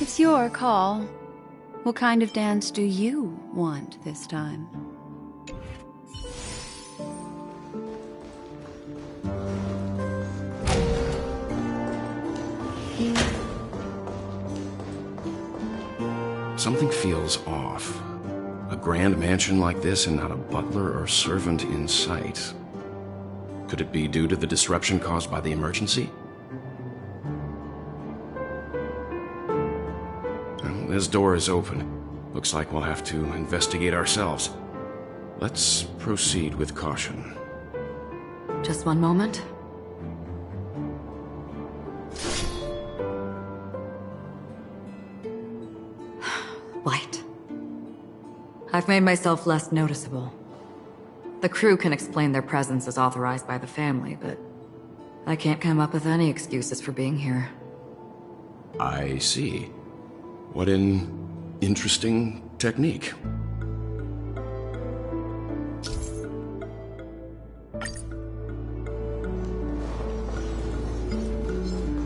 It's your call. What kind of dance do you want this time? Something feels off. A grand mansion like this and not a butler or servant in sight. Could it be due to the disruption caused by the emergency? Well, this door is open. Looks like we'll have to investigate ourselves. Let's proceed with caution. Just one moment. Light. I've made myself less noticeable. The crew can explain their presence as authorized by the family, but I can't come up with any excuses for being here. I see. What an interesting technique.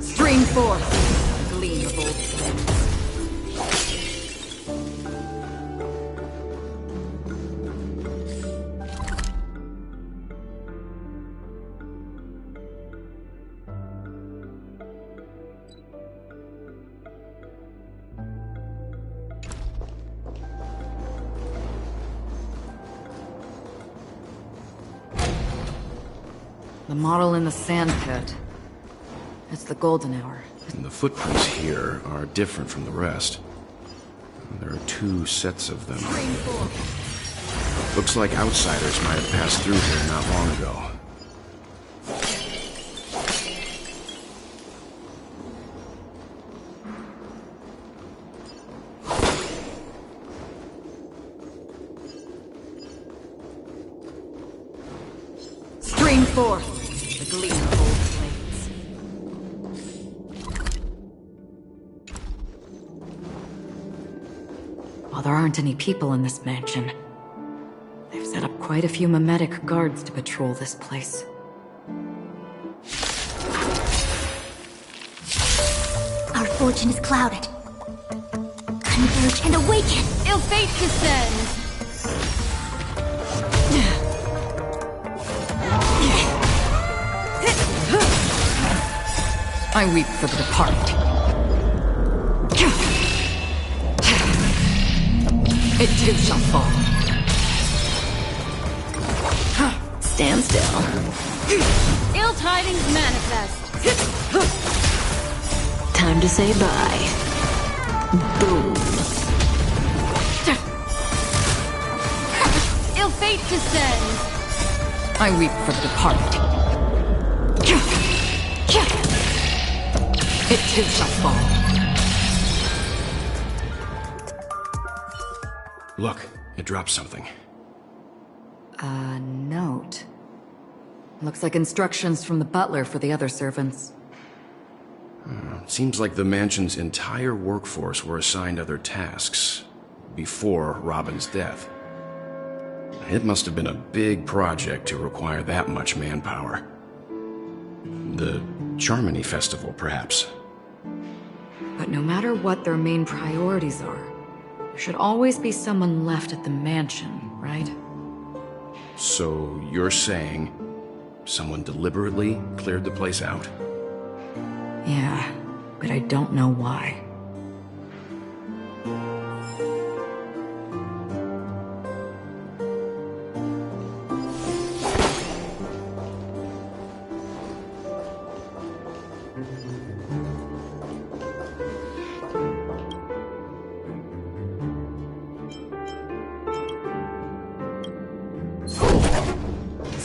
Stream forth, gleam of old flames. The model in the sand pit. It's the golden hour. And the footprints here are different from the rest. There are two sets of them. Looks like outsiders might have passed through here not long ago. Stream forth, the gleam of old flames. While there aren't any people in this mansion, they've set up quite a few mimetic guards to patrol this place. Our fortune is clouded. Converge and awaken! Ill fate descends! I weep for the departed. It too shall fall. Stand still. Ill tidings manifest! Time to say bye. Boom. Ill fate descends! I weep for the departed. It too shall fall. Look, it dropped something. A note. Looks like instructions from the butler for the other servants. Seems like the mansion's entire workforce were assigned other tasks before Robin's death. It must have been a big project to require that much manpower. The Charmony Festival, perhaps. But no matter what their main priorities are, there should always be someone left at the mansion, right? So you're saying someone deliberately cleared the place out? Yeah, but I don't know why.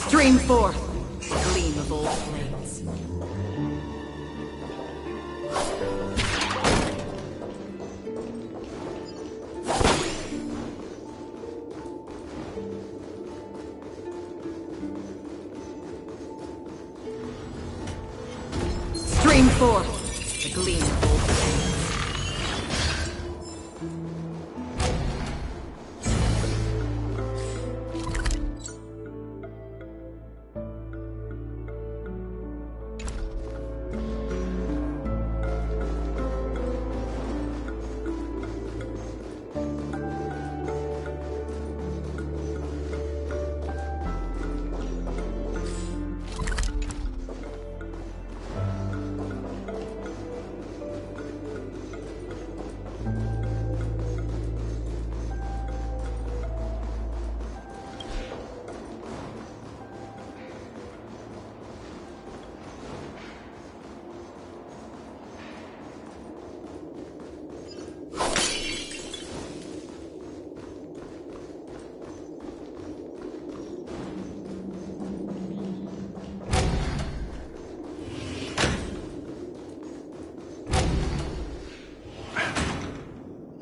Stream forth, gleam of old flames. Stream forth, the gleam of old flames.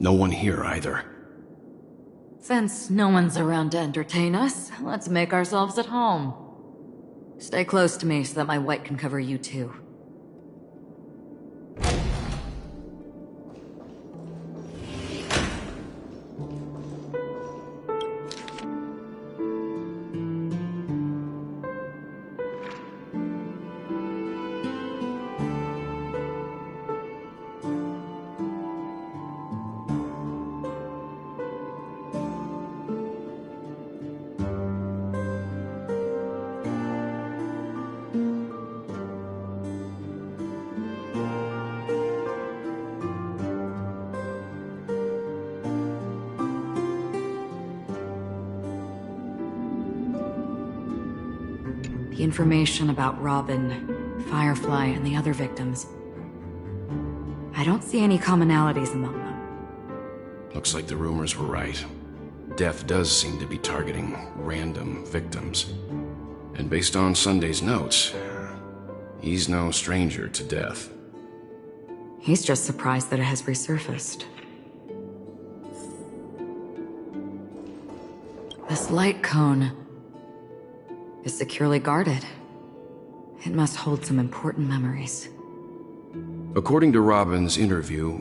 No one here either. Since no one's around to entertain us, let's make ourselves at home. Stay close to me so that my white can cover you too. The information about Robin, Firefly, and the other victims. I don't see any commonalities among them. Looks like the rumors were right. Death does seem to be targeting random victims. And based on Sunday's notes, he's no stranger to death. He's just surprised that it has resurfaced. This light cone is securely guarded. It must hold some important memories. According to Robin's interview,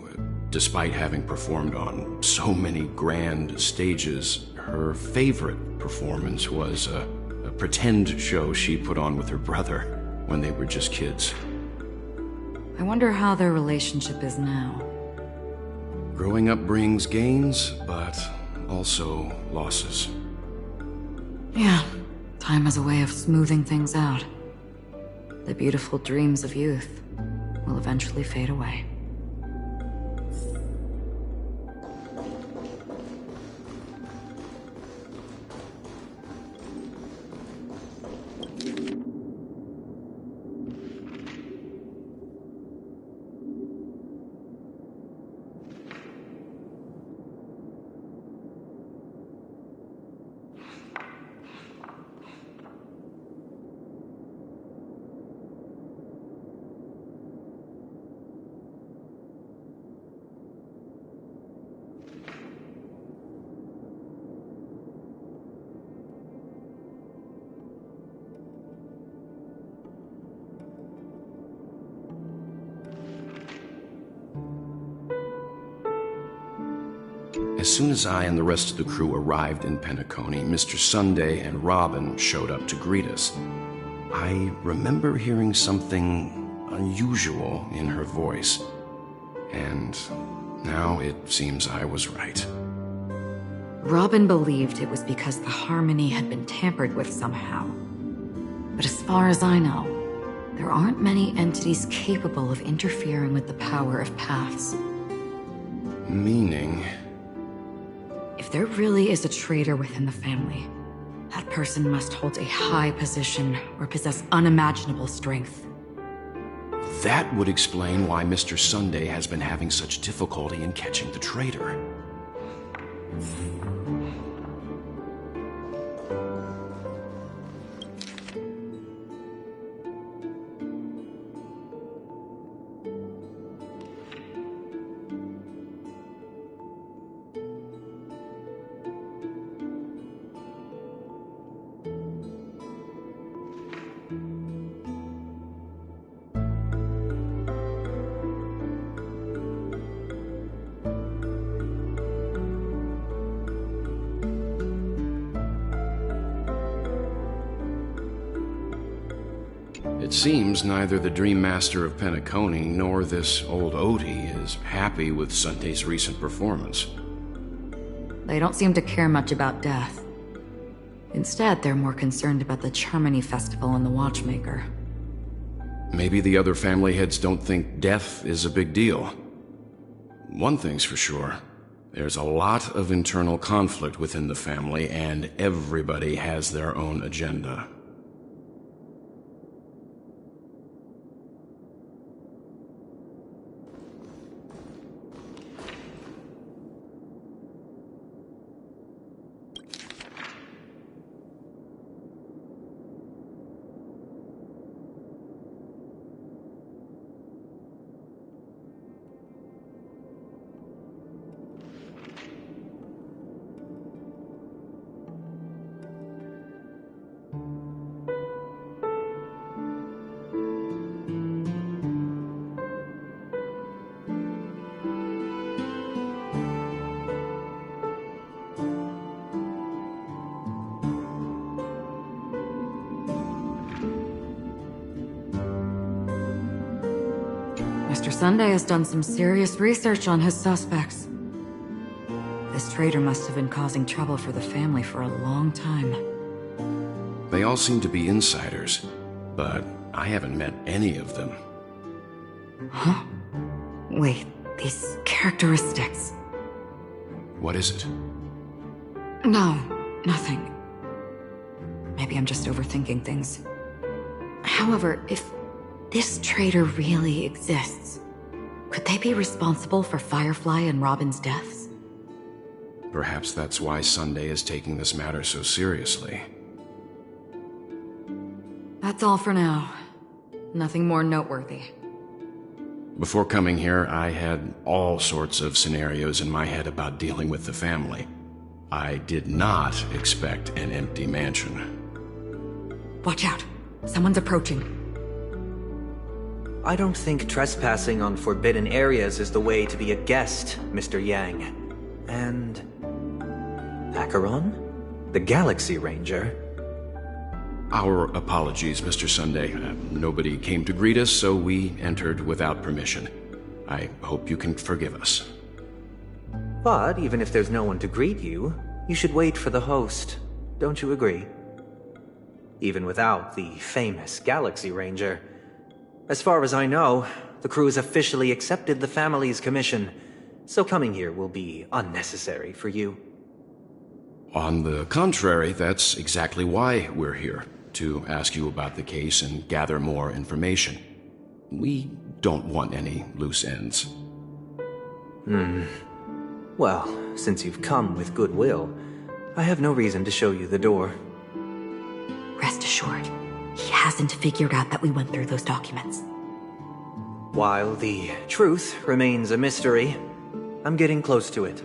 despite having performed on so many grand stages, her favorite performance was a pretend show she put on with her brother when they were just kids. I wonder how their relationship is now. Growing up brings gains, but also losses. Yeah, time has a way of smoothing things out. The beautiful dreams of youth will eventually fade away. As soon as I and the rest of the crew arrived in Penacony, Mr. Sunday and Robin showed up to greet us. I remember hearing something unusual in her voice, and now it seems I was right. Robin believed it was because the harmony had been tampered with somehow. But as far as I know, there aren't many entities capable of interfering with the power of paths. Meaning? If there really is a traitor within the family, that person must hold a high position or possess unimaginable strength. That would explain why Mr. Sunday has been having such difficulty in catching the traitor. It seems neither the Dream Master of Penacony nor this old Odie is happy with Sunday's recent performance. They don't seem to care much about death. Instead, they're more concerned about the Charmony Festival and the Watchmaker. Maybe the other family heads don't think death is a big deal. One thing's for sure. There's a lot of internal conflict within the family, and everybody has their own agenda. Mr. Sunday has done some serious research on his suspects. This traitor must have been causing trouble for the family for a long time. They all seem to be insiders, but I haven't met any of them. Huh? Wait, these characteristics... What is it? No, nothing. Maybe I'm just overthinking things. However, if this traitor really exists, could they be responsible for Firefly and Robin's deaths? Perhaps that's why Sunday is taking this matter so seriously. That's all for now. Nothing more noteworthy. Before coming here, I had all sorts of scenarios in my head about dealing with the family. I did not expect an empty mansion. Watch out. Someone's approaching. I don't think trespassing on forbidden areas is the way to be a guest, Mr. Yang. And... Acheron? The Galaxy Ranger? Our apologies, Mr. Sunday. Nobody came to greet us, so we entered without permission. I hope you can forgive us. But even if there's no one to greet you, you should wait for the host. Don't you agree? Even without the famous Galaxy Ranger. As far as I know, the crew has officially accepted the family's commission, so coming here will be unnecessary for you. On the contrary, that's exactly why we're here, to ask you about the case and gather more information. We don't want any loose ends. Well, since you've come with goodwill, I have no reason to show you the door. Rest assured, he hasn't figured out that we went through those documents. While the truth remains a mystery, I'm getting close to it.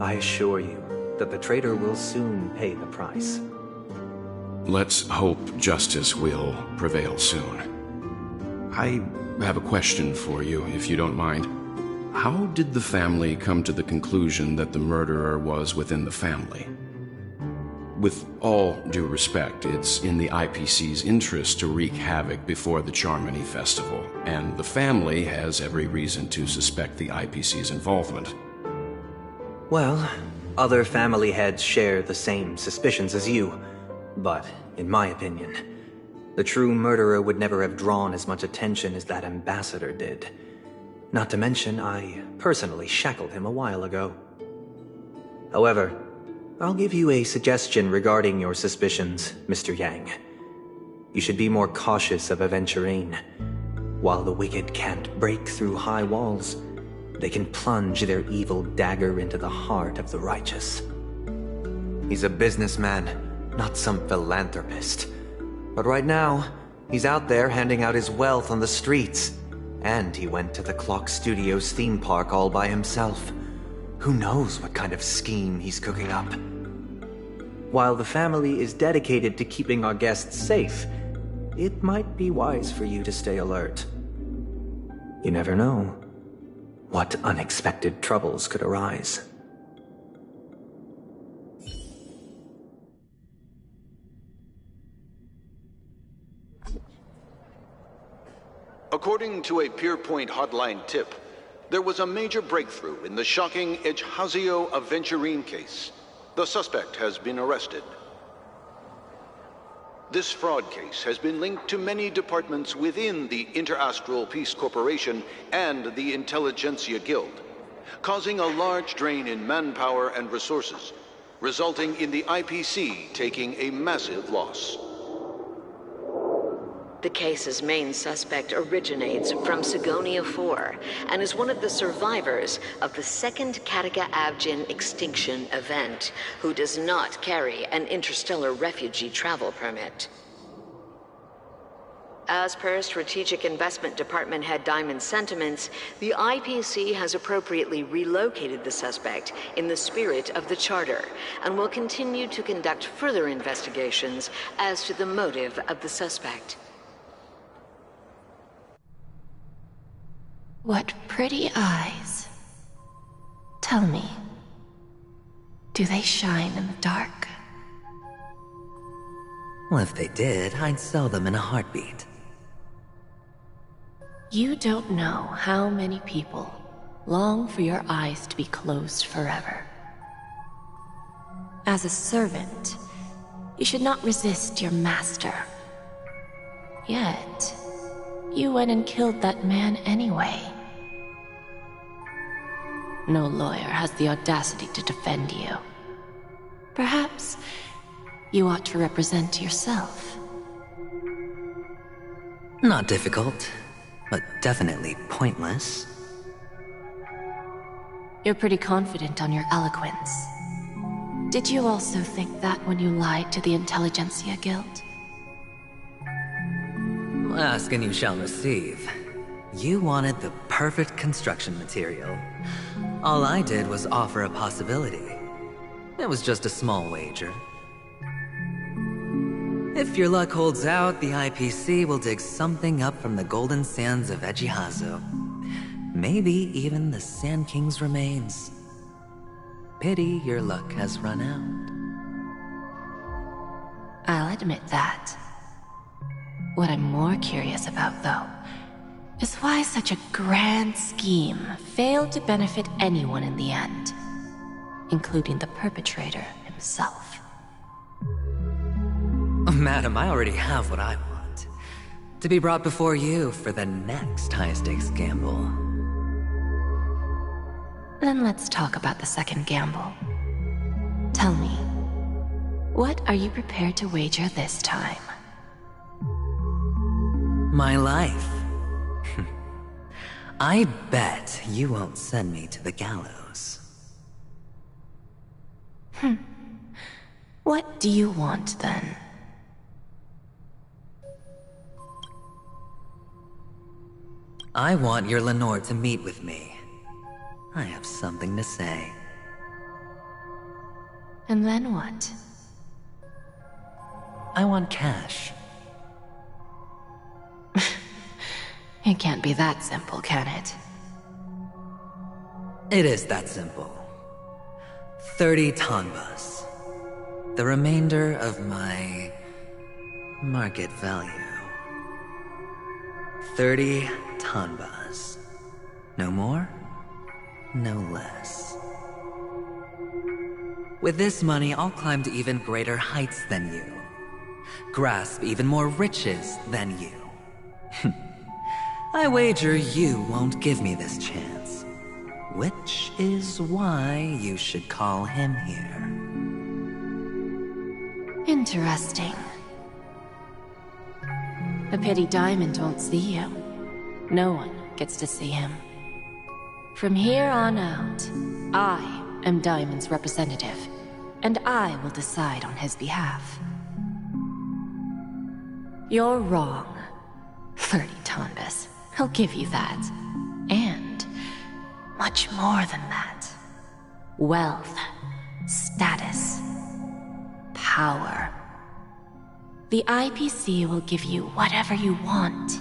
I assure you that the traitor will soon pay the price. Let's hope justice will prevail soon. I have a question for you, if you don't mind. How did the family come to the conclusion that the murderer was within the family? With all due respect, it's in the IPC's interest to wreak havoc before the Charmony Festival, and the family has every reason to suspect the IPC's involvement. Well, other family heads share the same suspicions as you, but in my opinion, the true murderer would never have drawn as much attention as that ambassador did. Not to mention, I personally shackled him a while ago. However, I'll give you a suggestion regarding your suspicions, Mr. Yang. You should be more cautious of Aventurine. While the wicked can't break through high walls, they can plunge their evil dagger into the heart of the righteous. He's a businessman, not some philanthropist. But right now, he's out there handing out his wealth on the streets. And he went to the Clock Studios theme park all by himself. Who knows what kind of scheme he's cooking up? While the family is dedicated to keeping our guests safe, it might be wise for you to stay alert. You never know what unexpected troubles could arise. According to a Pierpoint hotline tip, there was a major breakthrough in the shocking Ejhazio Aventurine case. The suspect has been arrested. This fraud case has been linked to many departments within the Interastral Peace Corporation and the Intelligentsia Guild, causing a large drain in manpower and resources, resulting in the IPC taking a massive loss. The case's main suspect originates from Sigonia 4 and is one of the survivors of the second Kataka-Abjin extinction event, who does not carry an interstellar refugee travel permit. As per Strategic Investment Department Head Diamond's sentiments, the IPC has appropriately relocated the suspect in the spirit of the Charter and will continue to conduct further investigations as to the motive of the suspect. What pretty eyes. Tell me, do they shine in the dark? Well, if they did, I'd sell them in a heartbeat. You don't know how many people long for your eyes to be closed forever. As a servant, you should not resist your master. Yet, you went and killed that man anyway. No lawyer has the audacity to defend you. Perhaps you ought to represent yourself. Not difficult, but definitely pointless. You're pretty confident on your eloquence. Did you also think that when you lied to the Intelligentsia Guild? Ask and you shall receive. You wanted the perfect construction material. All I did was offer a possibility. It was just a small wager. If your luck holds out, the IPC will dig something up from the golden sands of Ejhazio. Maybe even the Sand King's remains. Pity your luck has run out. I'll admit that. What I'm more curious about, though, is why such a grand scheme failed to benefit anyone in the end, including the perpetrator himself. Madam, I already have what I want. To be brought before you for the next high-stakes gamble. Then let's talk about the second gamble. Tell me, what are you prepared to wager this time? My life. I bet you won't send me to the gallows. What do you want, then? I want your Lenore to meet with me. I have something to say. And then what? I want cash. It can't be that simple, can it? It is that simple. 30 tanbas. The remainder of my market value. 30 tanbas. No more, no less. With this money, I'll climb to even greater heights than you. Grasp even more riches than you. I wager you won't give me this chance. Which is why you should call him here. Interesting. A pity Diamond won't see you. No one gets to see him. From here on out, I am Diamond's representative, and I will decide on his behalf. You're wrong. 30 tanbas. He'll give you that. And much more than that. Wealth, status, power. The IPC will give you whatever you want,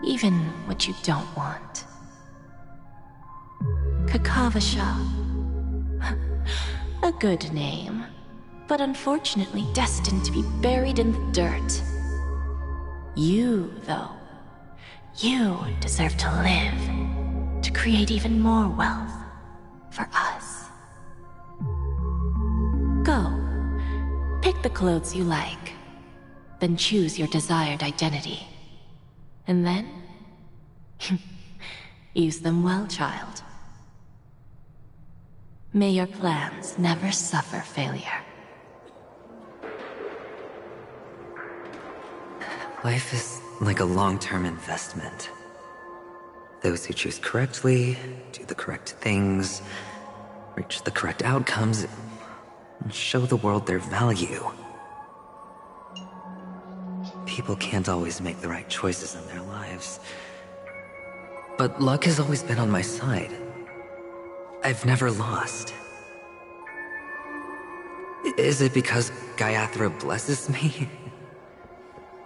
even what you don't want. Kakavasha. A good name, but unfortunately destined to be buried in the dirt. You, though, you deserve to live, to create even more wealth for us. Go, pick the clothes you like, then choose your desired identity. And then, use them well, child. May your plans never suffer failure. Life is like a long-term investment. Those who choose correctly, do the correct things, reach the correct outcomes, and show the world their value. People can't always make the right choices in their lives. But luck has always been on my side. I've never lost. Is it because Gayatri blesses me?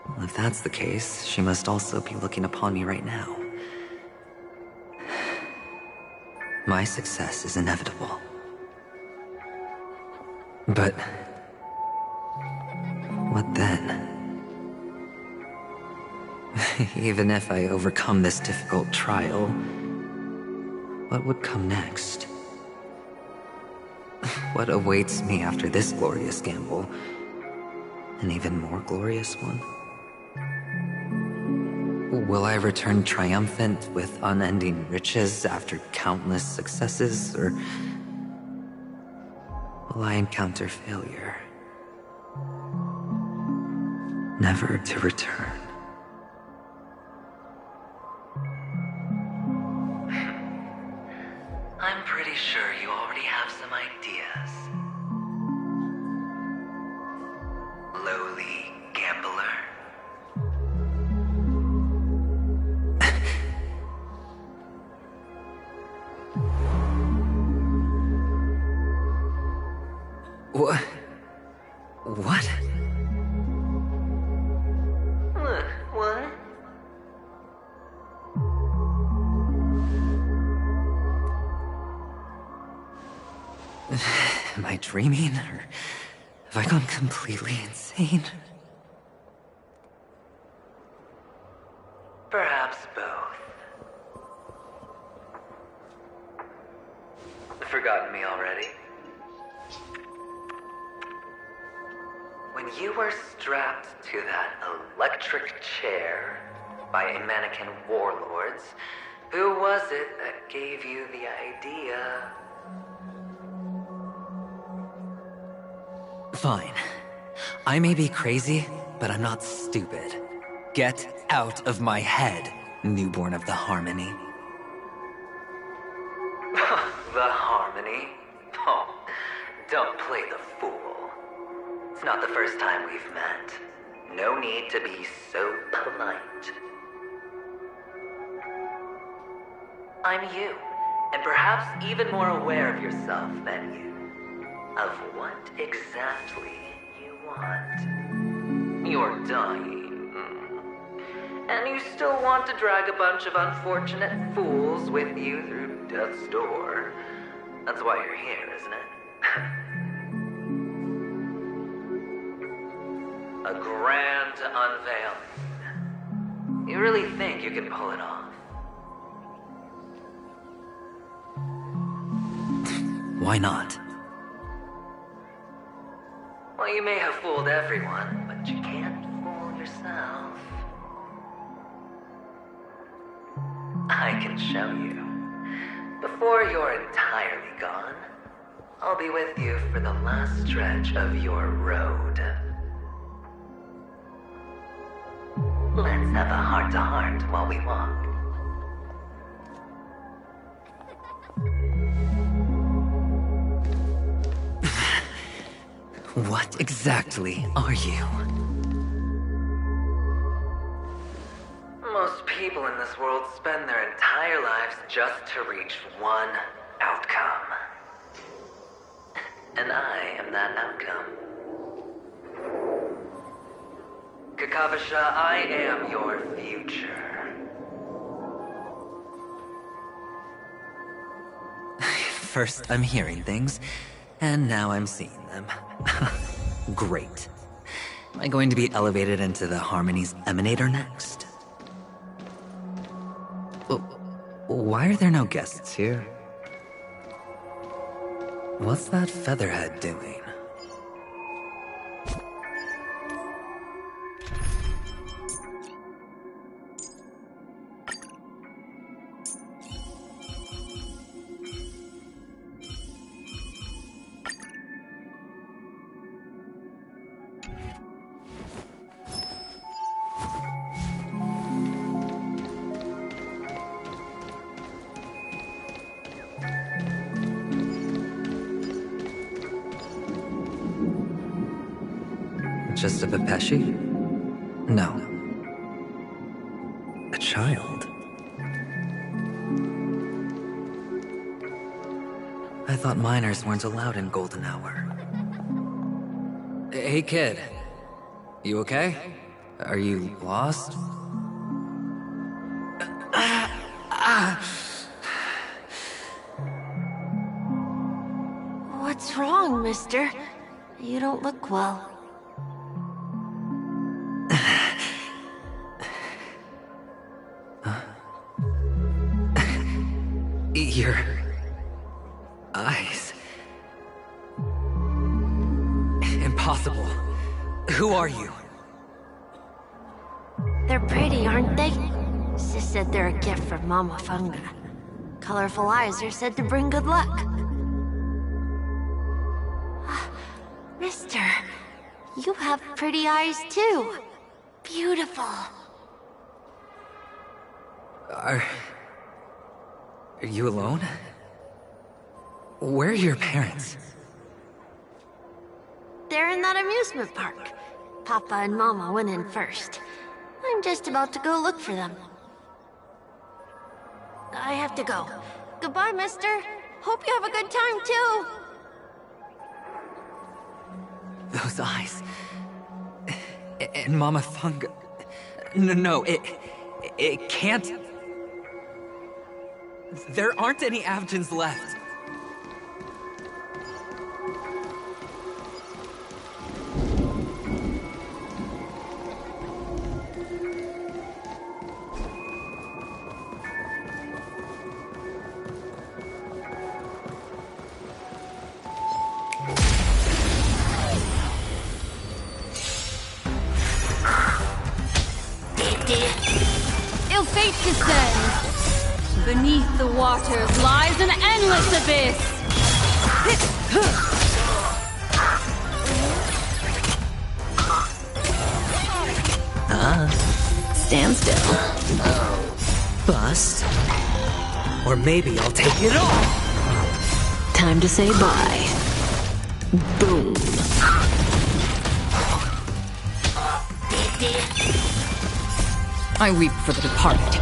Well, if that's the case, she must also be looking upon me right now. My success is inevitable. But what then? Even if I overcome this difficult trial, what would come next? What awaits me after this glorious gamble? An even more glorious one? Will I return triumphant with unending riches after countless successes, or will I encounter failure, never to return? I'm pretty sure you already have some ideas. Lowly gambler. What? What? What? Am I dreaming, or have I gone completely insane? Perhaps both. Forgotten me already? When you were strapped to that electric chair by a mannequin warlords, who was it that gave you the idea? Fine. I may be crazy, but I'm not stupid. Get out of my head, newborn of the Harmony. The Harmony? Oh, don't play the fool. It's not the first time we've met. No need to be so polite. I'm you, and perhaps even more aware of yourself than you. Of what exactly you want. You're dying. And you still want to drag a bunch of unfortunate fools with you through death's door. That's why you're here, isn't it? A grand unveiling. You really think you can pull it off? Why not? Well, you may have fooled everyone, but you can't fool yourself. I can show you. Before you're entirely gone, I'll be with you for the last stretch of your road. Let's have a heart-to-heart while we walk. What exactly are you? Most people in this world spend their entire lives just to reach one outcome. And I am that outcome. Kakavasha, I am your future. First I'm hearing things, and now I'm seeing them. Great. Am I going to be elevated into the Harmony's Emanator next? Why are there no guests here? What's that featherhead doing? Just a Pepeshi? No. A child? I thought minors weren't allowed in Golden Hour. Hey kid, you okay? Are you lost? What's wrong, mister? You don't look well. Your eyes. Impossible. Who are you? They're pretty, aren't they? Sis said they're a gift from Mama Funga. Colorful eyes are said to bring good luck. Mister, you have pretty eyes too. Beautiful. Are you alone? Where are your parents? They're in that amusement park. Papa and Mama went in first. I'm just about to go look for them. I have to go. Goodbye, mister. Hope you have a good time, too. Those eyes. And Mama Funga. No, it can't. There aren't any Avgens left. Ill fate descends. Beneath the waters lies an endless abyss. Stand still. Bust. Or maybe I'll take it all. Time to say bye. Boom. I weep for the departed.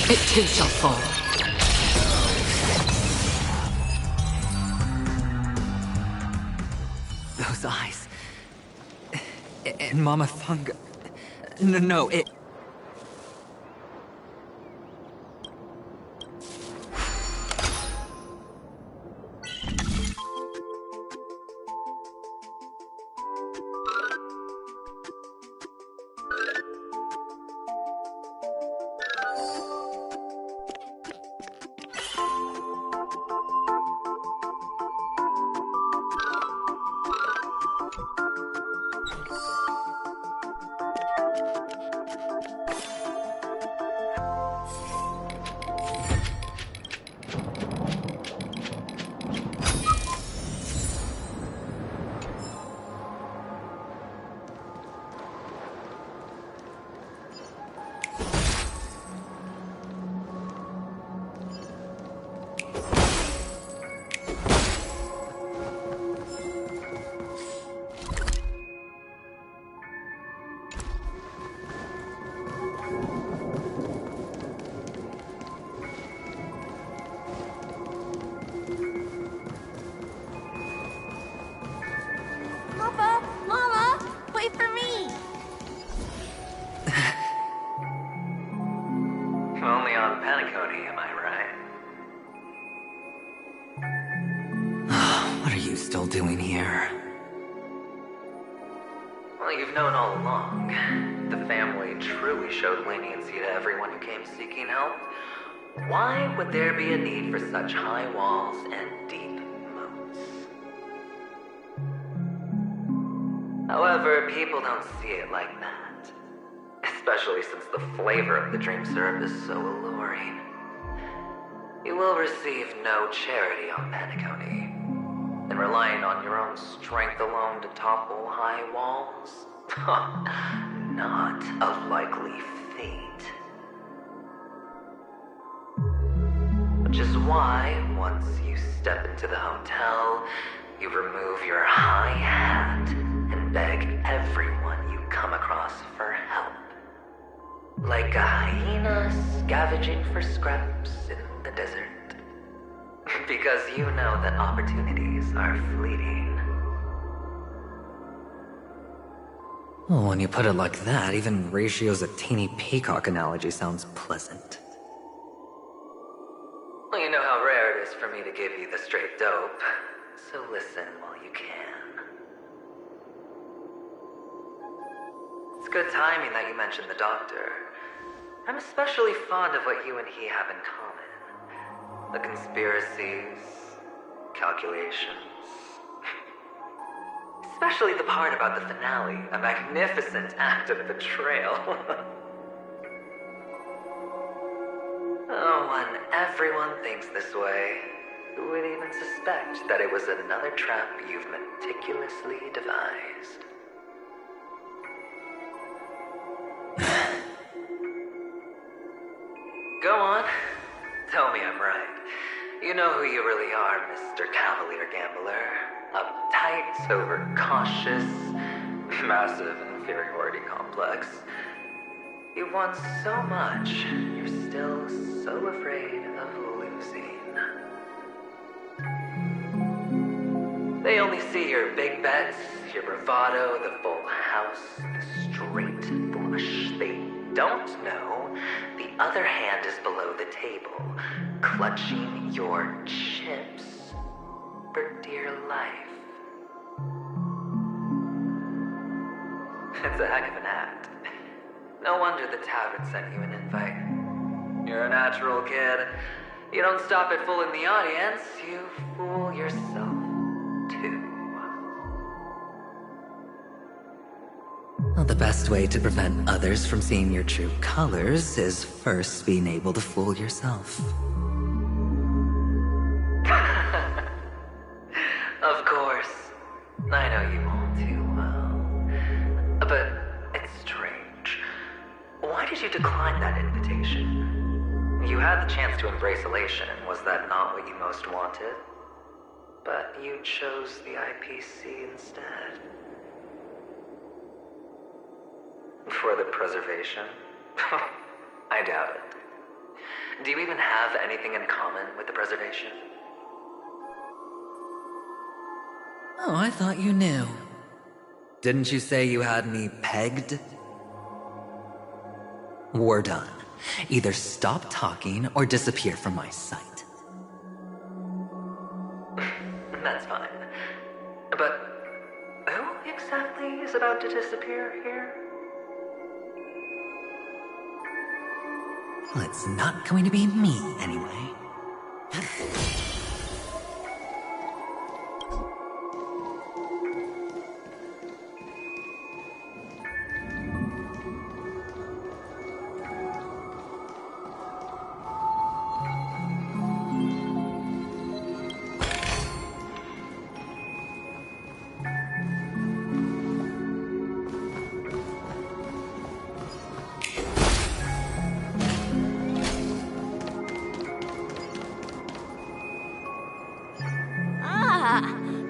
It too shall fall. Those eyes. And Mama Funga. No, doing here? Well, you've known all along. The family truly showed leniency to everyone who came seeking help. Why would there be a need for such high walls and deep moats? However, people don't see it like that. Especially since the flavor of the dream syrup is so alluring. You will receive no charity on Paniconi. And relying on your own strength alone to topple high walls? Not a likely fate. Which is why, once you step into the hotel, you remove your high hat and beg everyone you come across for help. Like a hyena scavenging for scraps in the desert. Because you know that opportunities are fleeting. Oh, when you put it like that, even Ratio's a teeny peacock analogy sounds pleasant. Well, you know how rare it is for me to give you the straight dope, so listen while you can. It's good timing that you mentioned the doctor. I'm especially fond of what you and he have in common. The conspiracies, calculations. Especially the part about the finale, a magnificent act of betrayal. Oh, when everyone thinks this way, who would even suspect that it was another trap you've meticulously devised? Go on. Tell me I'm right. You know who you really are, Mr. Cavalier Gambler. Uptight, overcautious, massive inferiority complex. You've won so much, you're still so afraid of losing. They only see your big bets, your bravado, the full house, the straight flush. They don't know the other hand is below the table, clutching your chips for dear life. It's a heck of an act. No wonder the tavern sent you an invite. You're a natural kid. You don't stop at fooling the audience, you fool yourself too. Well, the best way to prevent others from seeing your true colors is first being able to fool yourself. Of course. I know you all too well. But it's strange. Why did you decline that invitation? You had the chance to embrace elation. Was that not what you most wanted? But you chose the IPC instead. For the preservation? I doubt it. Do you even have anything in common with the preservation? Oh, I thought you knew. Didn't you say you had me pegged? We're done. Either stop talking or disappear from my sight. That's fine. But who exactly is about to disappear here? Well, it's not going to be me, anyway.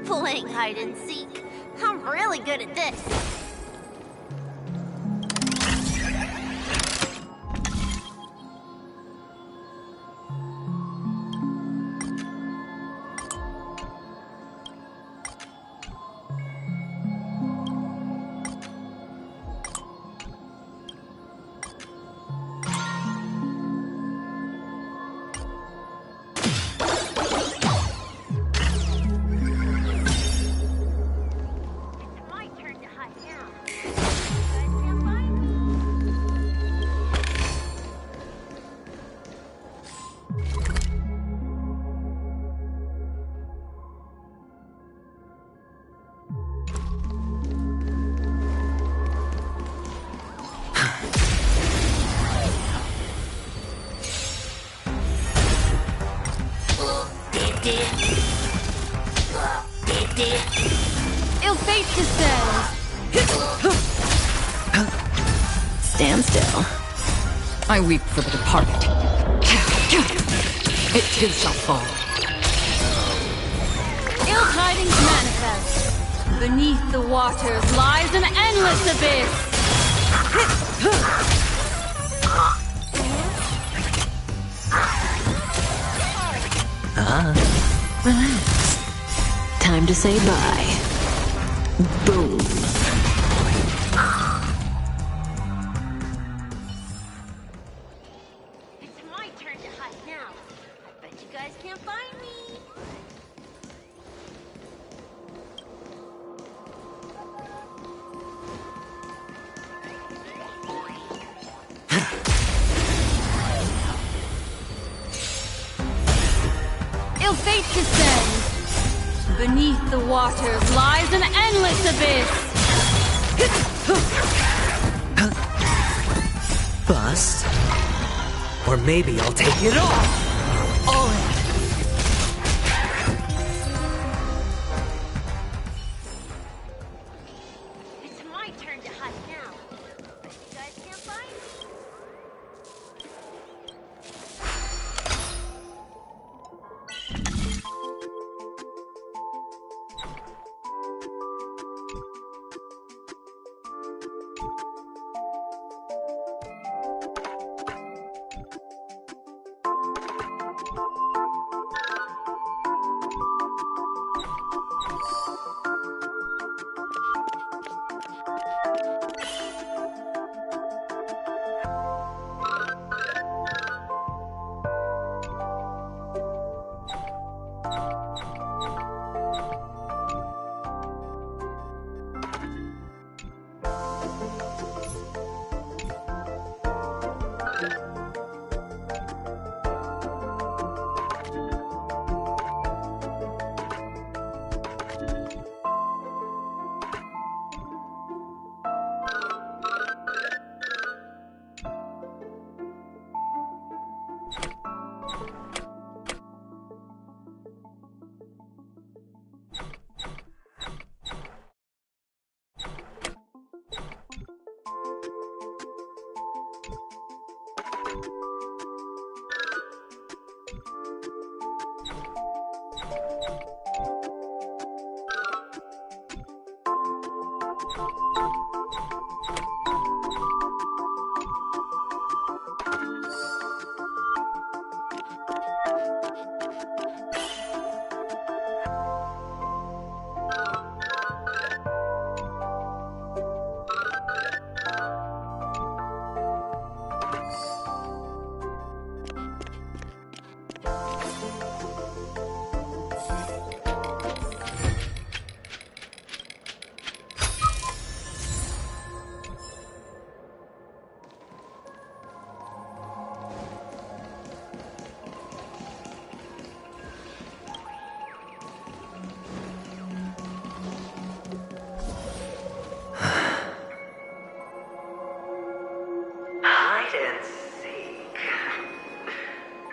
Playing hide and seek. I'm really good at this. Stand still. I weep for the departed. It too shall fall. Ill tidings manifest. Beneath the waters lies an endless abyss. Relax. Time to say bye. Boom. It's my turn to hide now. I bet you guys can't find me. Ill fate descends. Beneath the waters lies an endless abyss. Bust. Or maybe I'll take it all. All in. It's my turn to hide now. But you guys can't find me.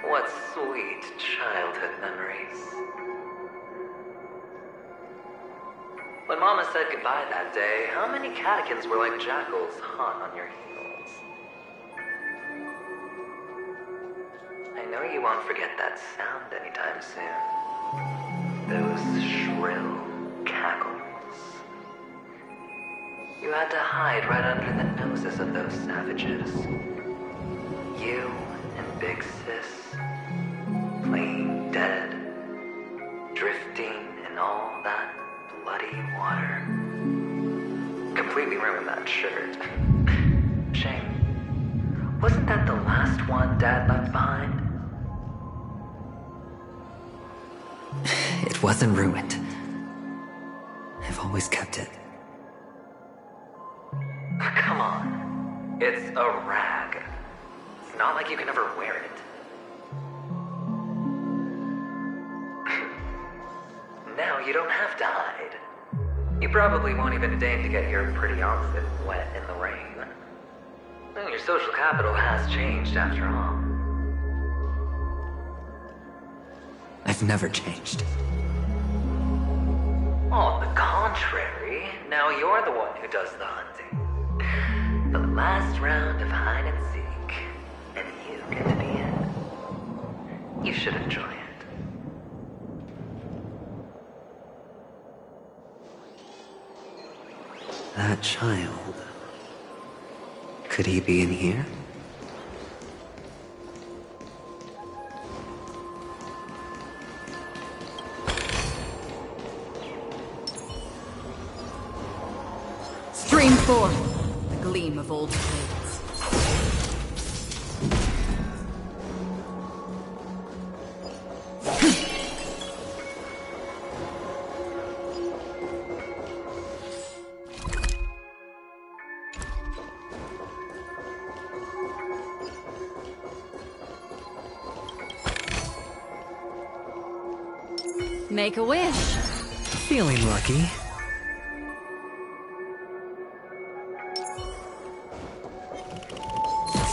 What sweet childhood memories. When Mama said goodbye that day, how many catechins were like jackals hot on your heels? I know you won't forget that sound anytime soon. Those shrill cackles. You had to hide right under the noses of those savages. You and Big Sis, playing dead, drifting in all that bloody water. Completely ruined that shirt. Shame. Wasn't that the last one Dad left behind? It wasn't ruined. I've always kept it. Come on. It's a rag. It's not like you can ever wear it. Now you don't have to hide. You probably won't even deign to get your pretty outfit wet in the rain. Well, your social capital has changed after all. I've never changed. On the contrary, now you're the one who does the hunting. last round of hide and seek, and you get to be in. You should enjoy it. That child. Could he be in here? Stream forth, the gleam of old blades. Make a wish. Feeling lucky.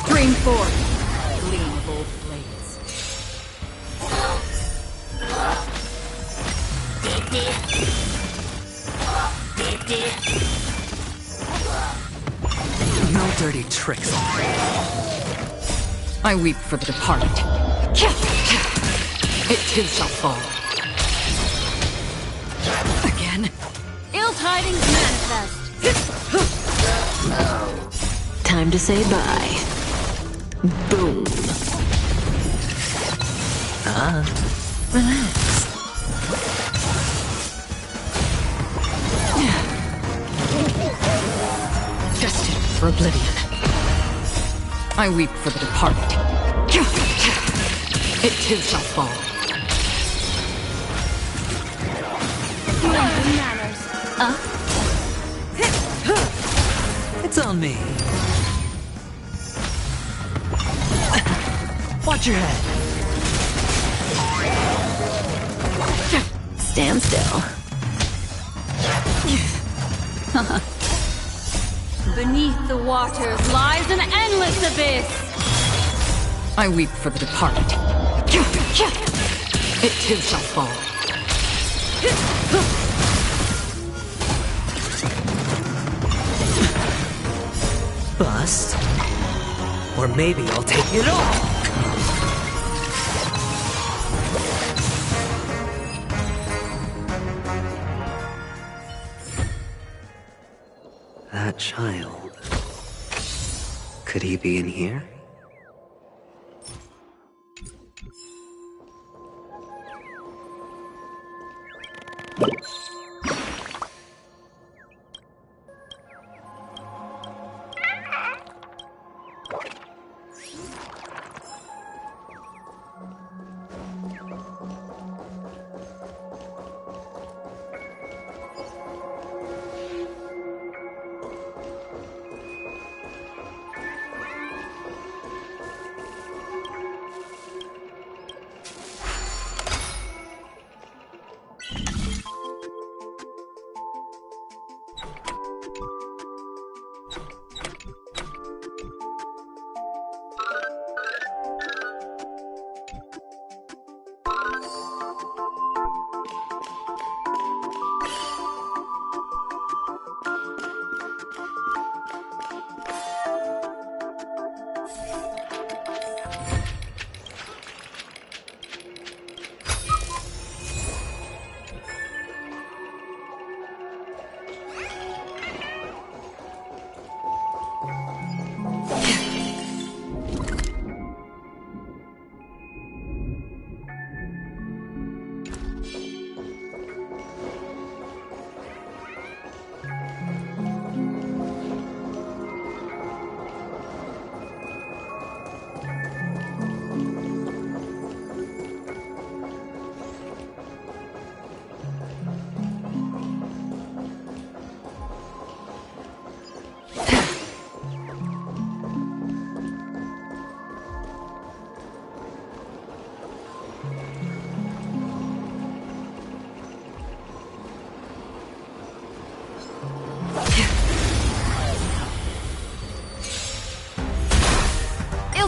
Stream forth, gleam of old blades. No dirty tricks. I weep for the departed. It too shall fall. Again? Ill tidings manifest. Time to say bye. Boom. Relax. Destined for oblivion. I weep for the departed. It too shall fall. Manners. It's on me. Watch your head. Stand still. Beneath the waters lies an endless abyss. I weep for the departed. It too shall fall. Bust. Or maybe I'll take it all. That child. Could he be in here?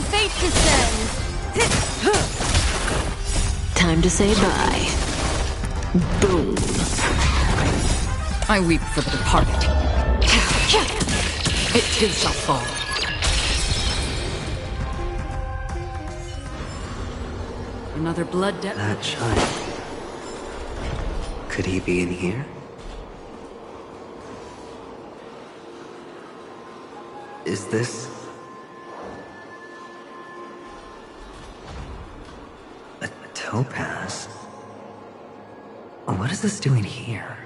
Fate descends. Time to say bye. Boom. I weep for the departed. It too shall fall. Another blood debt. That child. Could he be in here? Is this... a topaz? What is this doing here?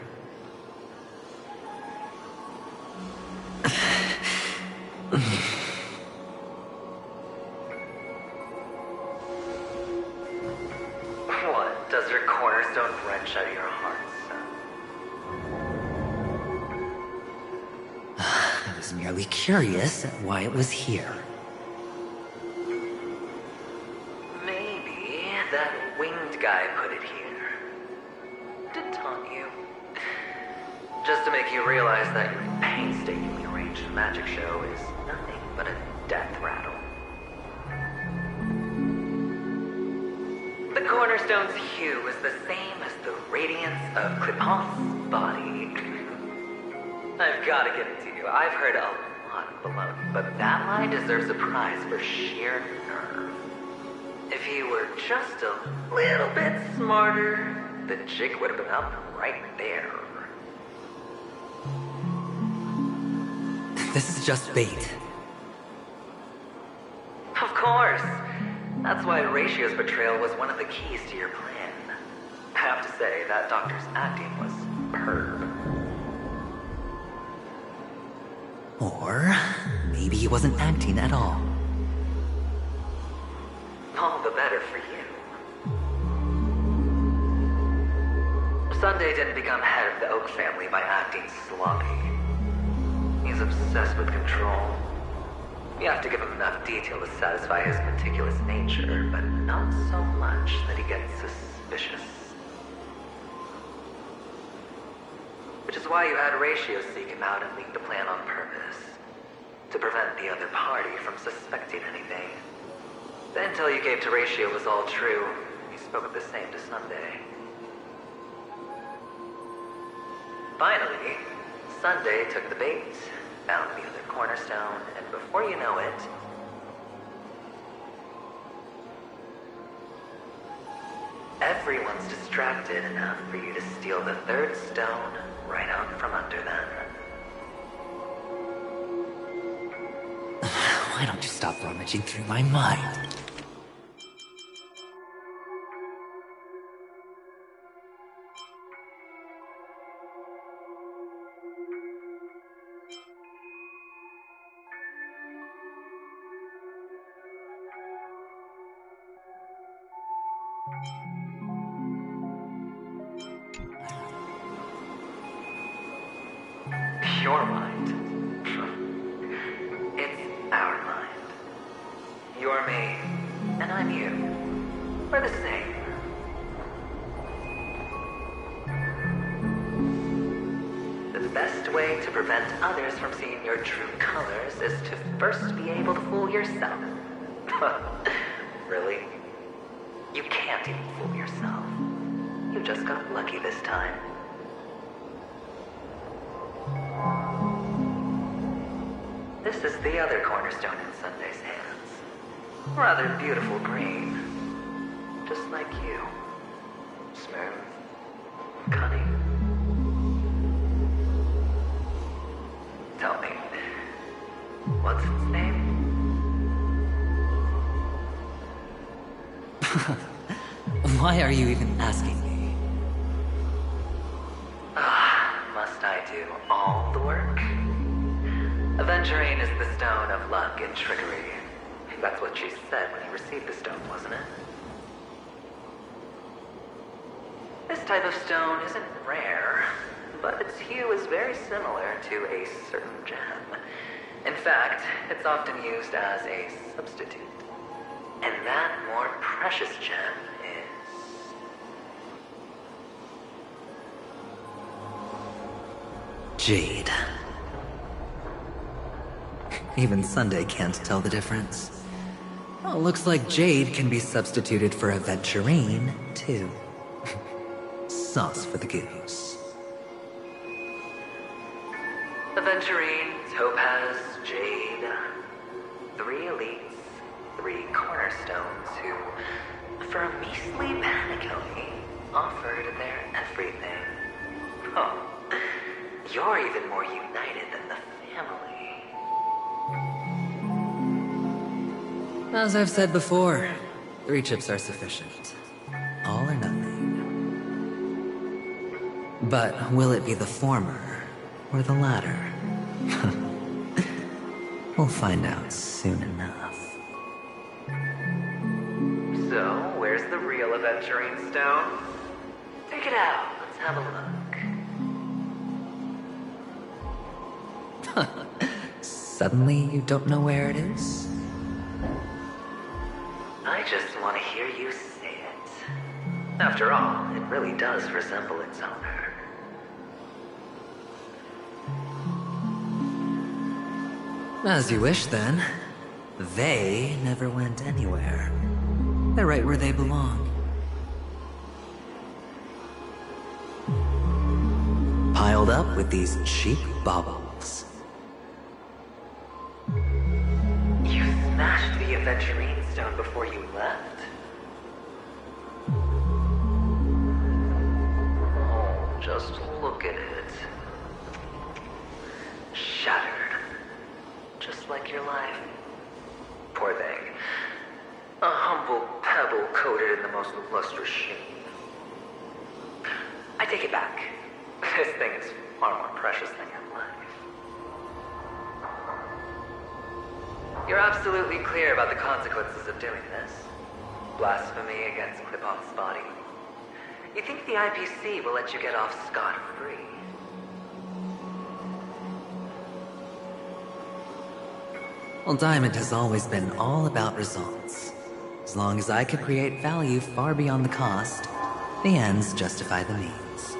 What? Does your cornerstone wrench out your heart, son? I was merely curious at why it was here. Maybe that winged guy put it here. To taunt you. Just to make you realize that your painstakingly arranged magic show is nothing but a death rattle. The cornerstone's hue is the same as the radiance of Clipant's body. I've got to give it to you. I've heard a lot of baloney, but that line deserves a prize for sheer nerve. If he were just a little bit smarter, the jig would have been up right there. This is just bait. Of course. That's why Ratio's betrayal was one of the keys to your plan. I have to say, that doctor's acting was superb. Or maybe he wasn't acting at all. All the better for you. Sunday didn't become head of the Oak family by acting sloppy. He's obsessed with control. You have to give him enough detail to satisfy his meticulous nature, but not so much that he gets suspicious. Which is why you had Ratio seek him out and leak the plan on purpose. To prevent the other party from suspecting anything. The intel you gave to Ratio was all true. You spoke of the same to Sunday. Finally, Sunday took the bait, found the other cornerstone, and before you know it... everyone's distracted enough for you to steal the third stone right out from under them. Why don't you stop rummaging through my mind? Your mind. It's our mind. You're me, and I'm you. We're the same. The best way to prevent others from seeing your true colors is to first be able to fool yourself. Really? You can't even fool yourself. You just got lucky this time. This is the other cornerstone in Sunday's hands. Rather beautiful green. Just like you. Smooth. Cunning. Tell me, what's its name? Why are you even asking me? Must I do all the work? Aventurine is the stone of luck and trickery. That's what she said when you received the stone, wasn't it? This type of stone isn't rare, but its hue is very similar to a certain gem. In fact, it's often used as a substitute. And that more precious gem is... jade. Even Sunday can't tell the difference. Well, looks like jade can be substituted for aventurine, too. Sauce for the goose. Aventurine, topaz, cornerstones who, for a measly panic offered their everything. Oh, you're even more united than the family. As I've said before, 3 chips are sufficient. All or nothing. But will it be the former or the latter? We'll find out soon enough. So, where's the real aventurine stone? Take it out. Let's have a look. Suddenly you don't know where it is? I just want to hear you say it. After all, it really does resemble its owner. As you wish, then. They never went anywhere. They're right where they belong. Piled up with these cheap baubles. You smashed the aventurine stone before you left? Oh, just look at it. Shattered. Just like your life. Poor thing. A humble pebble coated in the most lustrous sheen. I take it back. This thing is far more precious than your life. You're absolutely clear about the consequences of doing this. Blasphemy against Klipov's body. You think the IPC will let you get off scot-free? Well, Diamond has always been all about results. As long as I could create value far beyond the cost, the ends justify the means.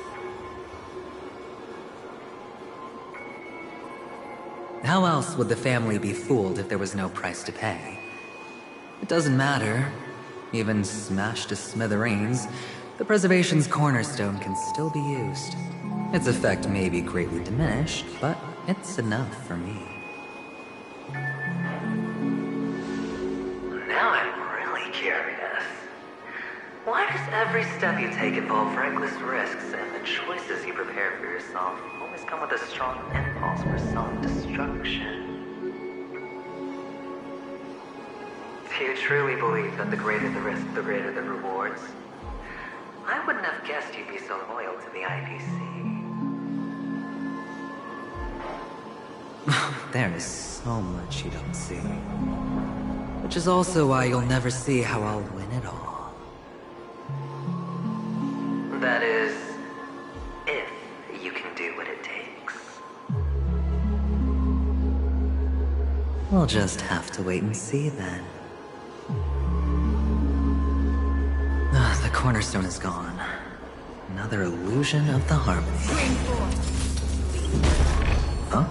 How else would the family be fooled if there was no price to pay? It doesn't matter. Even smashed to smithereens, the preservation's cornerstone can still be used. Its effect may be greatly diminished, but it's enough for me. Now I'm really curious. Why does every step you take involve reckless risks, and the choices you prepare for yourself always come with a strong impulse for self-destruction? Do you truly believe that the greater the risk, the greater the rewards? I wouldn't have guessed you'd be so loyal to the IPC. There is so much you don't see. Which is also why you'll never see how I'll win it all. That is, if you can do what it takes. We'll just have to wait and see then. The cornerstone is gone. Another illusion of the harmony. Huh?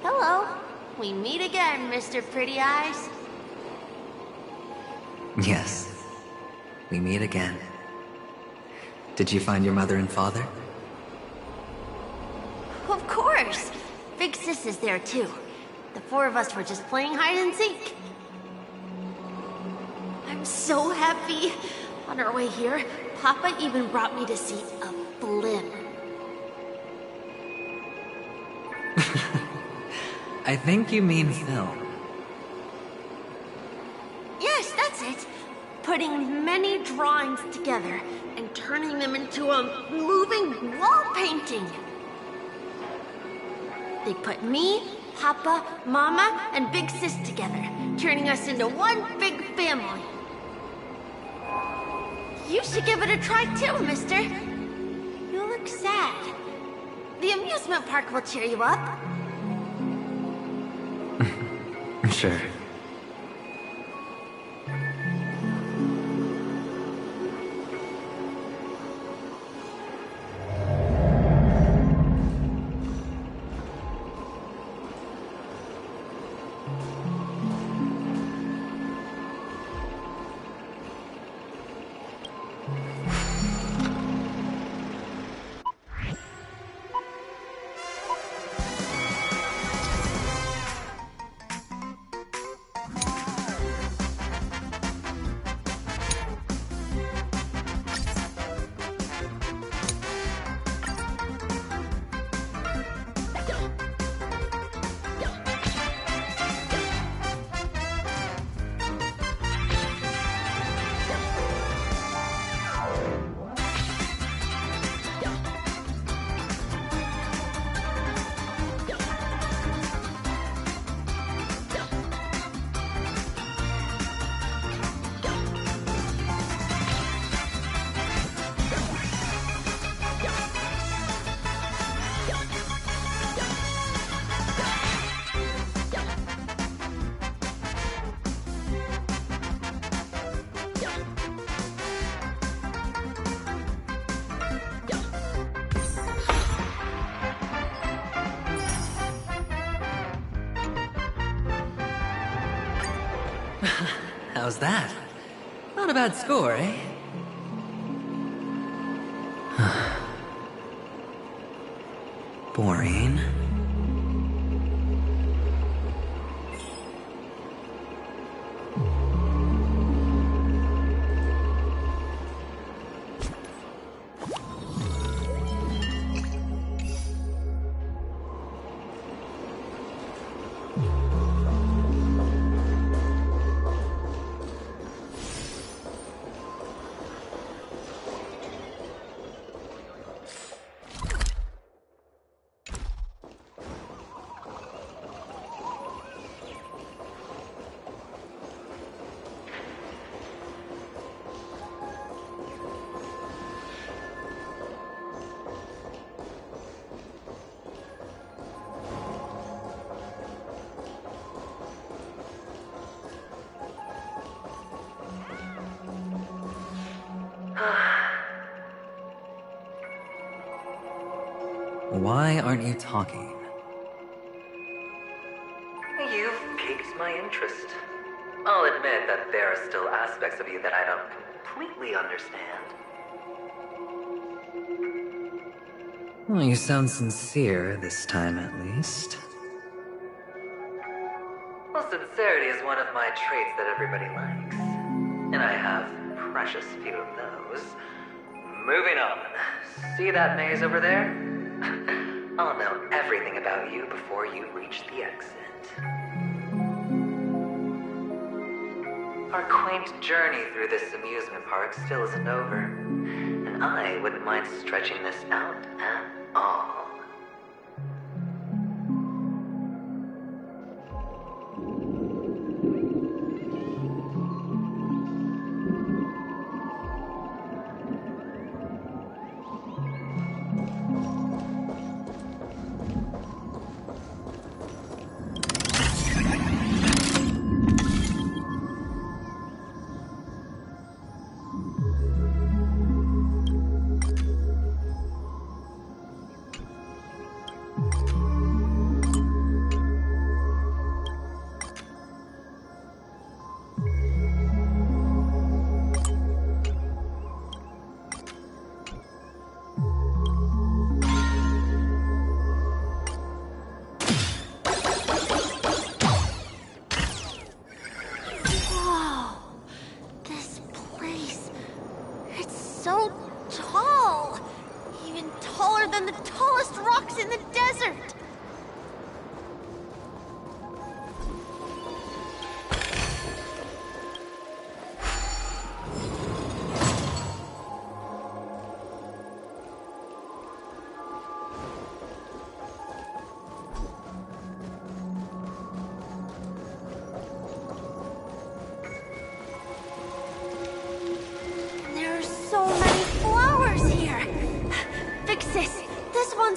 Hello. We meet again, Mr. Pretty Eyes. Yes. We meet again. Did you find your mother and father? Of course. Big Sis is there too. The 4 of us were just playing hide and seek. I'm so happy. On our way here, Papa even brought me to see a blimp. I think you mean film. Yes, that's it. Putting many drawings together and turning them into a moving wall painting. They put me, Papa, Mama, and Big Sis together, turning us into one big family. You should give it a try too, mister. You look sad. The amusement park will cheer you up. Sure. How's that? Not a bad score, eh? Boring. Why aren't you talking? You've piqued my interest. I'll admit that there are still aspects of you that I don't completely understand. Well, you sound sincere this time, at least. Well, sincerity is one of my traits that everybody likes. And I have precious few of those. Moving on. See that maze over there? I'll know everything about you before you reach the exit. Our quaint journey through this amusement park still isn't over. And I wouldn't mind stretching this out at all.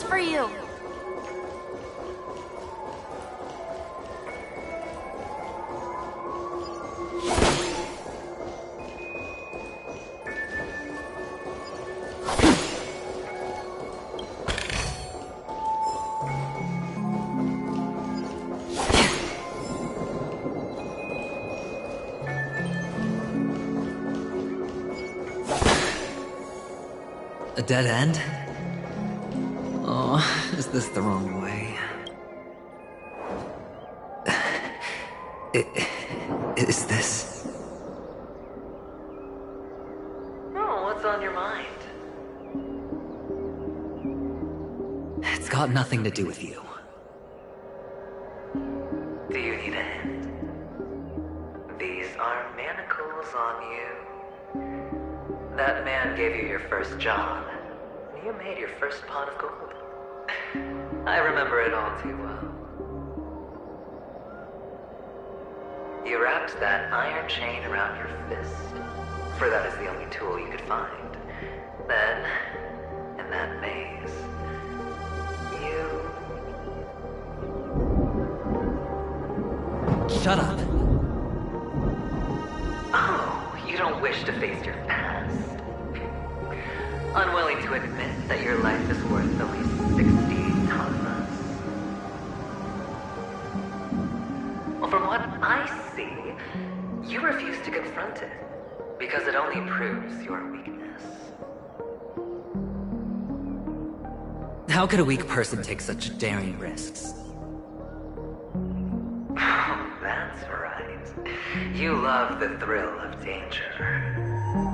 For you. A dead end? Oh, is this the wrong way? Is this... Oh, what's on your mind? It's got nothing to do with you. Do you need a hint? These are manacles on you. That man gave you your first job. You made your first pot of gold. I remember it all too well. You wrapped that iron chain around your fist, for that is the only tool you could find. Then, in that maze, Shut up. Oh, you don't wish to face your past. Unwilling to admit that your life is worth at least 60 tamas. Well, from what I see, you refuse to confront it, because it only proves your weakness. How could a weak person take such daring risks? That's right. You love the thrill of danger.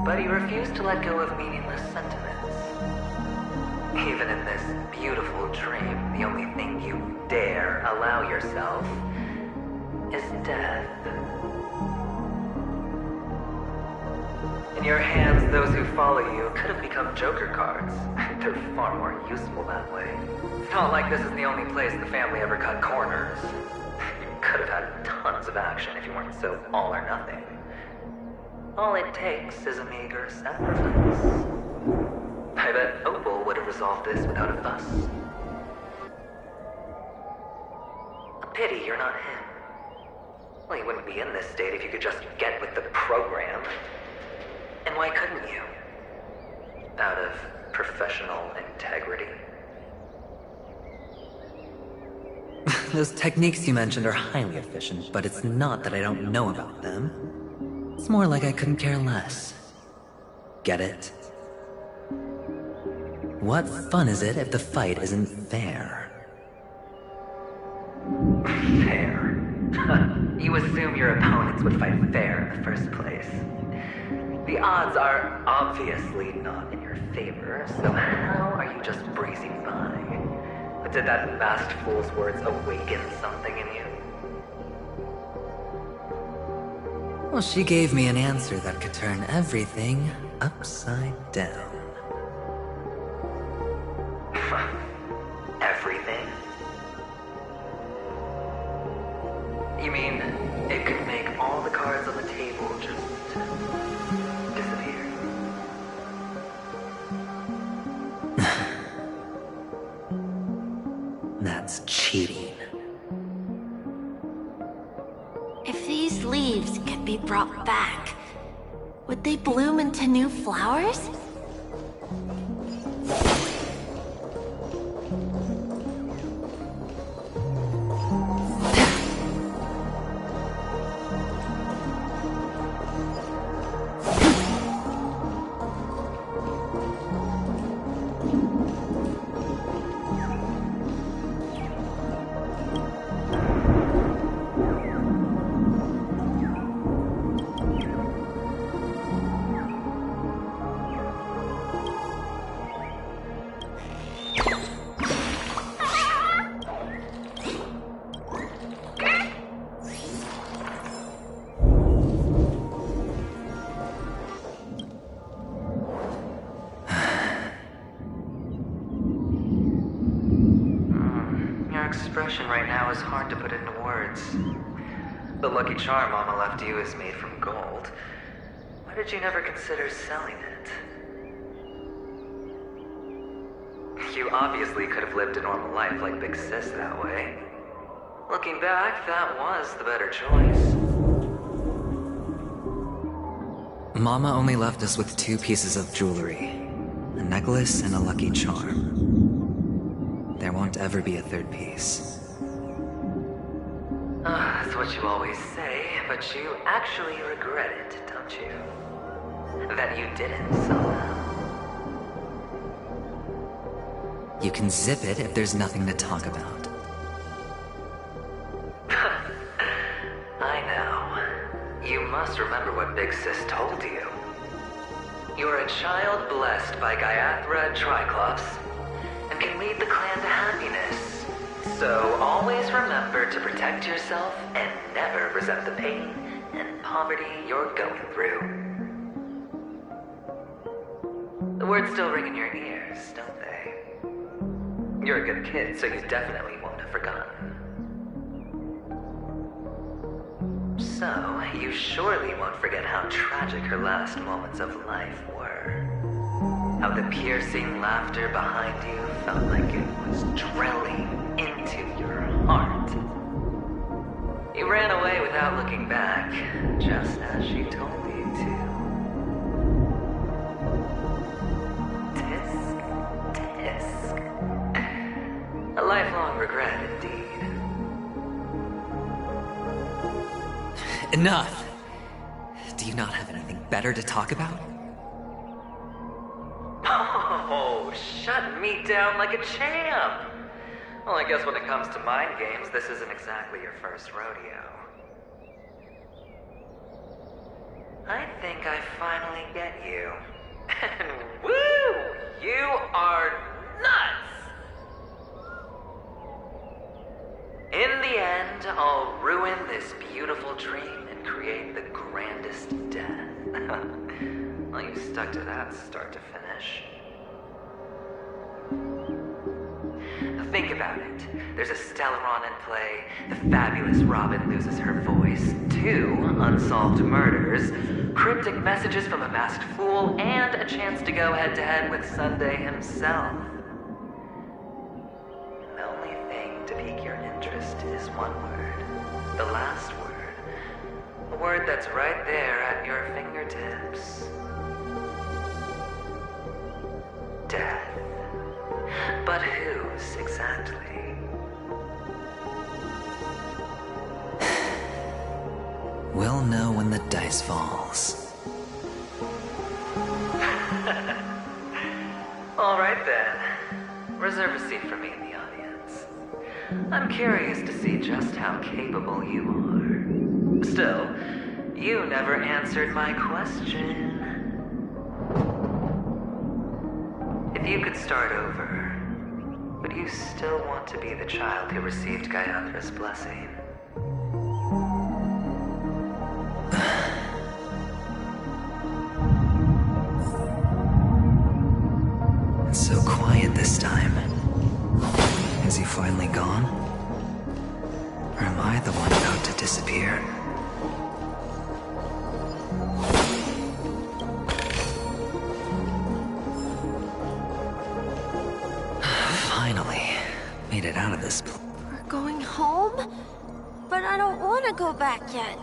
But you refuse to let go of meaningless sentiments. Even in this beautiful dream, the only thing you dare allow yourself is death. In your hands, those who follow you could have become Joker cards. They're far more useful that way. It's not like this is the only place the family ever cut corners. Could have had tons of action if you weren't so all or nothing. All it takes is a meager sacrifice. I bet Opal would have resolved this without a fuss. A pity you're not him. Well, you wouldn't be in this state if you could just get with the program. And why couldn't you? Out of professional integrity? Those techniques you mentioned are highly efficient, but it's not that I don't know about them. It's more like I couldn't care less. Get it? What fun is it if the fight isn't fair? Fair? You assume your opponents would fight fair in the first place. The odds are obviously not in your favor, so how are you just breezing by? Did that vast fool's words awaken something in you? Well, she gave me an answer that could turn everything upside down. Everything? You mean it could make all the cards on the table just disappear? That's cheating. If these leaves could be brought back, would they bloom into new flowers? Expression right now is hard to put into words. The lucky charm Mama left you is made from gold. Why did you never consider selling it? You obviously could have lived a normal life like Big Sis that way. Looking back, that was the better choice. Mama only left us with 2 pieces of jewelry. A necklace and a lucky charm. There won't ever be a 3rd piece. That's what you always say, but you actually regret it, don't you? That you didn't somehow. You can zip it if there's nothing to talk about. I know. You must remember what Big Sis told you. You're a child blessed by Gaiathra and Triclops, and can lead the clan to happiness. So always remember to protect yourself and never resent the pain and poverty you're going through. The words still ring in your ears, don't they? You're a good kid, so you definitely won't have forgotten. So, you surely won't forget how tragic her last moments of life were. How the piercing laughter behind you felt like it was drilling into your heart. You ran away without looking back, just as she told you to. Tisk, tisk. A lifelong regret indeed. Enough! Do you not have anything better to talk about? Oh, shut me down like a champ! Well, I guess when it comes to mind games, this isn't exactly your first rodeo. I think I finally get you. And woo! You are nuts! In the end, I'll ruin this beautiful dream and create the grandest death. Well, you stuck to that start to finish. Think about it. There's a Stellaron in play, the fabulous Robin loses her voice, 2 unsolved murders, cryptic messages from a masked fool, and a chance to go head-to-head with Sunday himself. The only thing to pique your interest is one word. The last word. A word that's right there at your fingertips. Death. But whose exactly? We'll know when the dice falls. All right then. Reserve a seat for me in the audience. I'm curious to see just how capable you are. Still, you never answered my question. If you could start over, would you still want to be the child who received Gaiathra's blessing? It's so quiet this time. Is he finally gone? Or am I the one about to disappear? Finally, made it out of this place. We're going home? But I don't want to go back yet.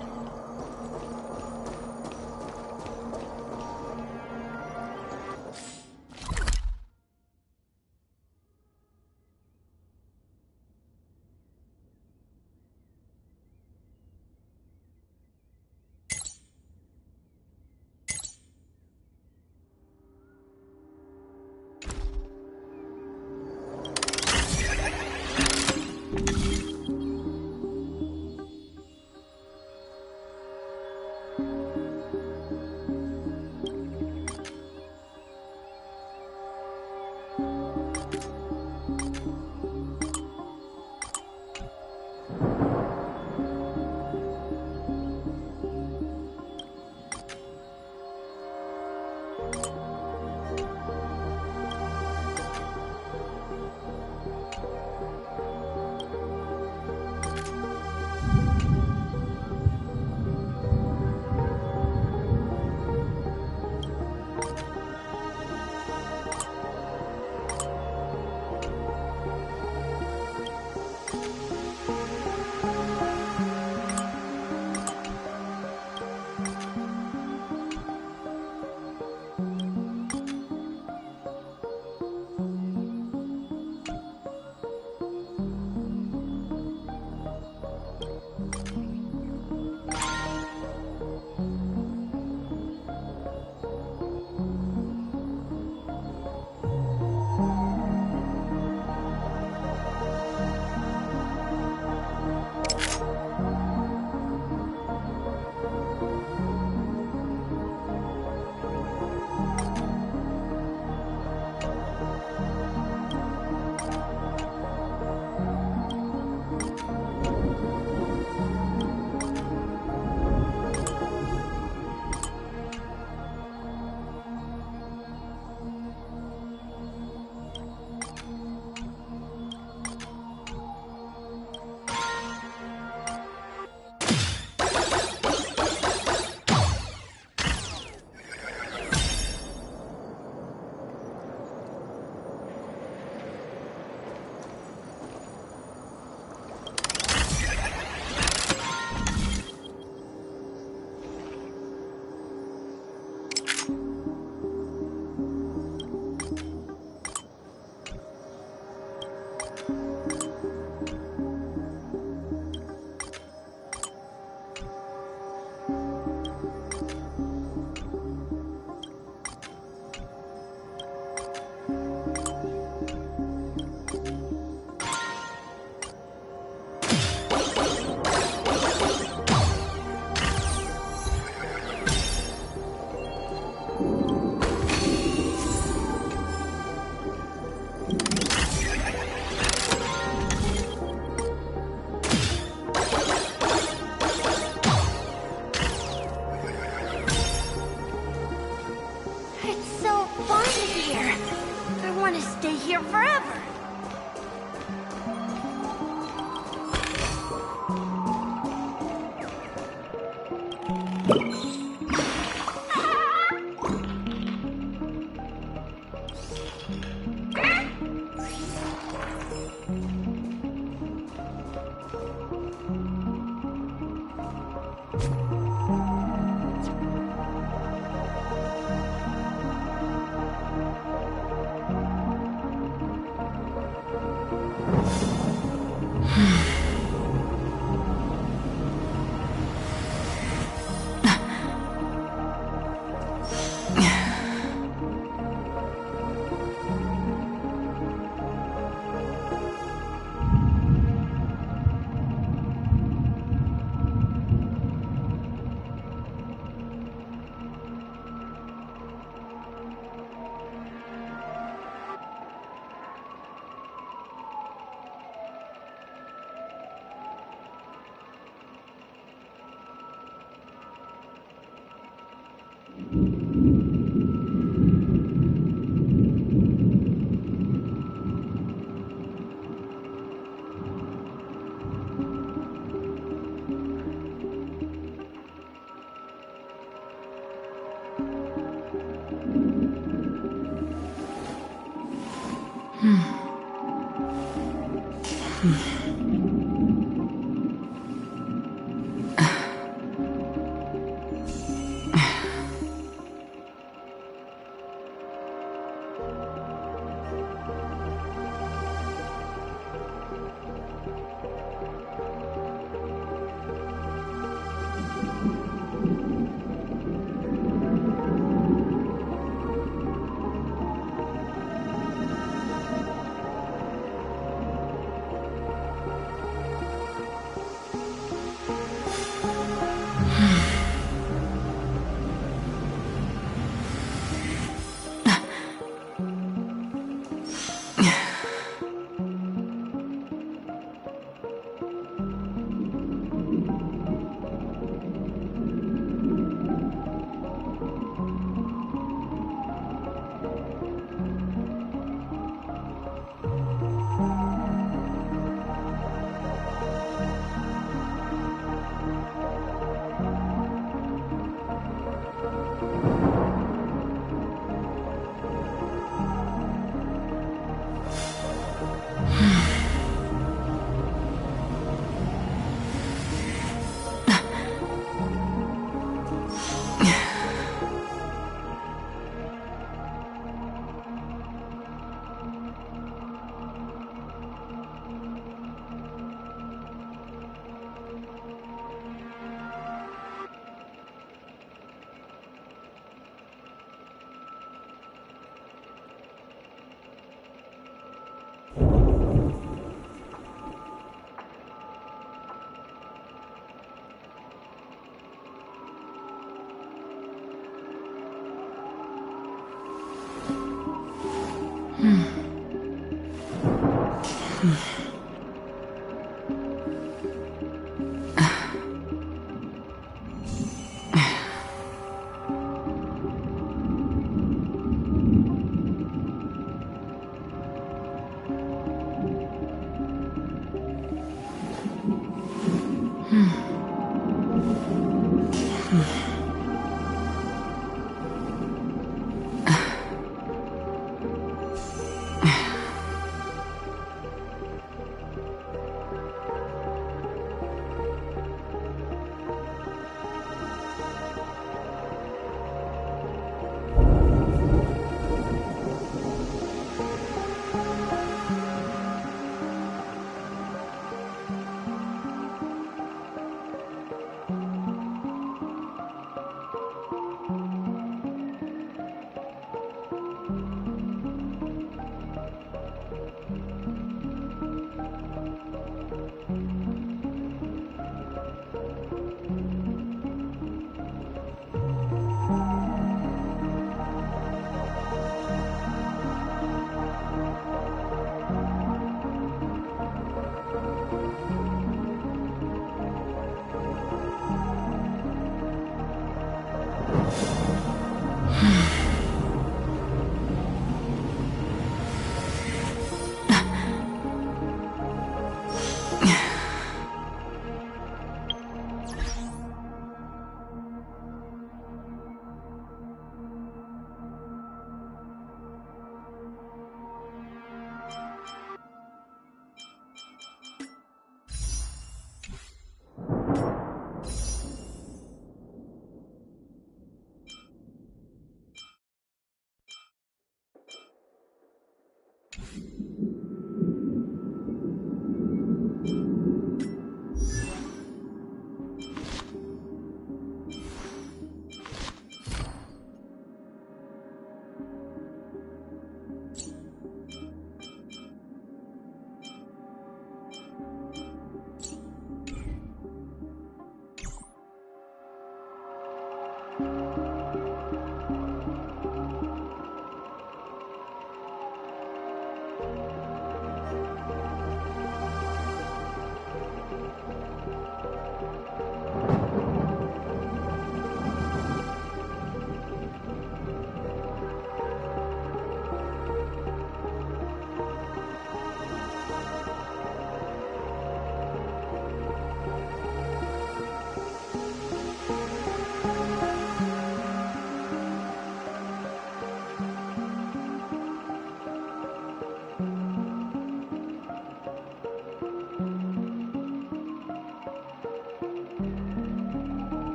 here forever.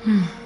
Hmm.